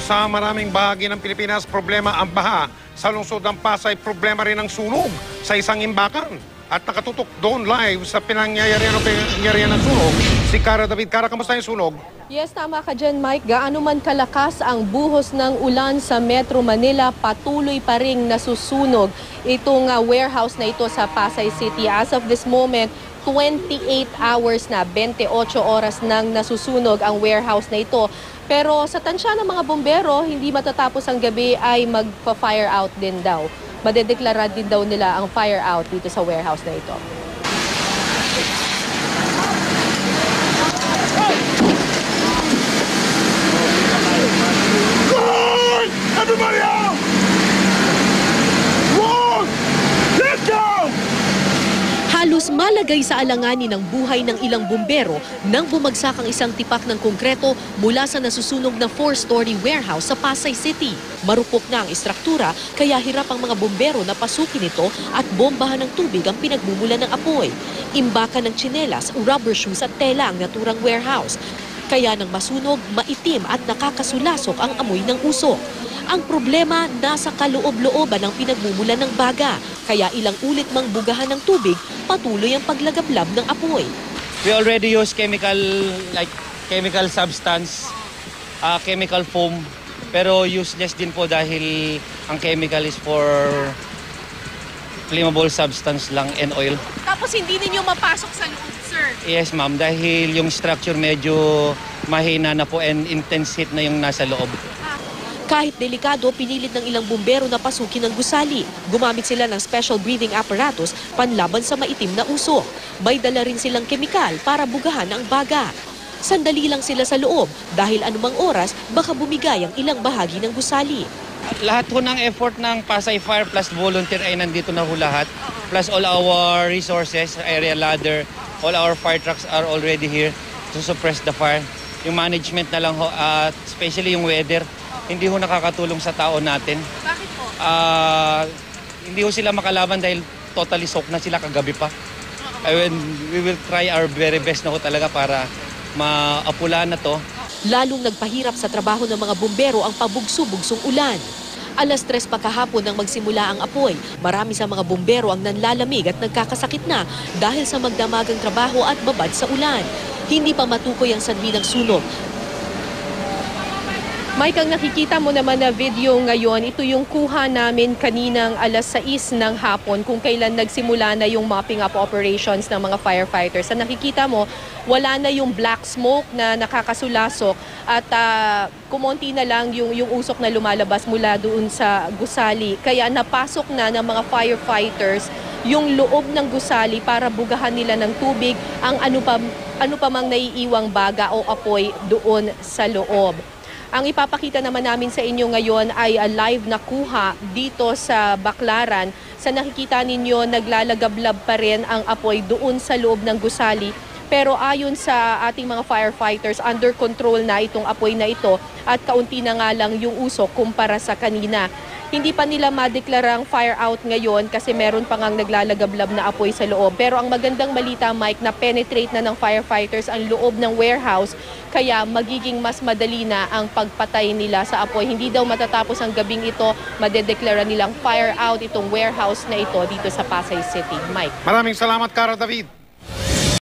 Sa maraming bahagi ng Pilipinas, problema ang baha. Sa lungsod ng Pasay, problema rin ang sunog sa isang imbakan. At nakatutok doon live sa pinangyayarihan ng sunog, si Cara David. Cara, kamusta yung sunog? Yes, tama ka dyan, Mike. Gaano man kalakas ang buhos ng ulan sa Metro Manila, patuloy pa ring nasusunog itong warehouse na ito sa Pasay City. As of this moment, 28 hours na, 28 oras nang nasusunog ang warehouse na ito. Pero sa tansya ng mga bombero, hindi matatapos ang gabi ay magpa-fire out din daw. Madedeklara din daw nila ang fire out dito sa warehouse na ito. Run! Everybody out! Run! Let's go! Halos malagay sa alanganin ng buhay ng ilang bumbero nang bumagsak ang isang tipak ng konkreto mula sa nasusunog na 4-story warehouse sa Pasay City. Marupok na ang istruktura kaya hirap ang mga bumbero na pasukin ito at bombahan ng tubig ang pinagmumulan ng apoy. Imbakan ng tsinelas, rubber shoes at tela ang naturang warehouse. Kaya nang masunog, maitim at nakakasulasok ang amoy ng usok. Ang problema, nasa kaloob-looban ng pinagmumulan ng baga. Kaya ilang ulit mang bugahan ng tubig, patuloy ang paglagablab ng apoy. We already use chemical substance, chemical foam. Pero useless din po dahil ang chemical is for flammable substance lang and oil. Tapos hindi ninyo mapasok sa loob, sir? Yes, ma'am. Dahil yung structure medyo mahina na po and intense heat na yung nasa loob. Kahit delikado, pinilit ng ilang bumbero na pasukin ng gusali. Gumamit sila ng special breathing apparatus panlaban sa maitim na usok. May dala rin silang kemikal para bugahan ang baga. Sandali lang sila sa loob dahil anumang oras baka bumigay ang ilang bahagi ng gusali. Lahat ho ng effort ng Pasay Fire plus volunteer ay nandito na ho lahat. Plus all our resources, area ladder, all our fire trucks are already here to suppress the fire. Yung management na lang ho, especially yung weather, hindi ho nakakatulong sa tao natin. Bakit po? Hindi ho sila makalaban dahil totally soak na sila kagabi pa. We will try our very best na ho talaga para maapula na to. Lalong nagpahirap sa trabaho ng mga bumbero ang pabugso-bugsong ulan. Alas 3 pagkahapon nang magsimula ang apoy, marami sa mga bumbero ang nanlalamig at nagkakasakit na dahil sa magdamagang trabaho at babad sa ulan. Hindi pa matukoy ang sanhi ng sunog. Mike, ang nakikita mo naman na video ngayon, ito yung kuha namin kaninang alas 6 ng hapon kung kailan nagsimula na yung mopping up operations ng mga firefighters. Sa nakikita mo, wala na yung black smoke na nakakasulasok at kumonti na lang yung usok na lumalabas mula doon sa gusali. Kaya napasok na ng mga firefighters yung loob ng gusali para bugahan nila ng tubig ang ano pa mang naiiwang baga o apoy doon sa loob. Ang ipapakita naman namin sa inyo ngayon ay live na kuha dito sa Baclaran. Sa nakikita ninyo, naglalagablab pa rin ang apoy doon sa loob ng gusali. Pero ayon sa ating mga firefighters, under control na itong apoy na ito at kaunti na nga lang yung usok kumpara sa kanina. Hindi pa nila madeklarang fire out ngayon kasi meron pa ngang naglalagablab na apoy sa loob. Pero ang magandang balita, Mike, na penetrate na ng firefighters ang loob ng warehouse kaya magiging mas madali na ang pagpatay nila sa apoy. Hindi daw matatapos ang gabing ito, madedeklara nilang fire out itong warehouse na ito dito sa Pasay City. Mike. Maraming salamat, Cara David.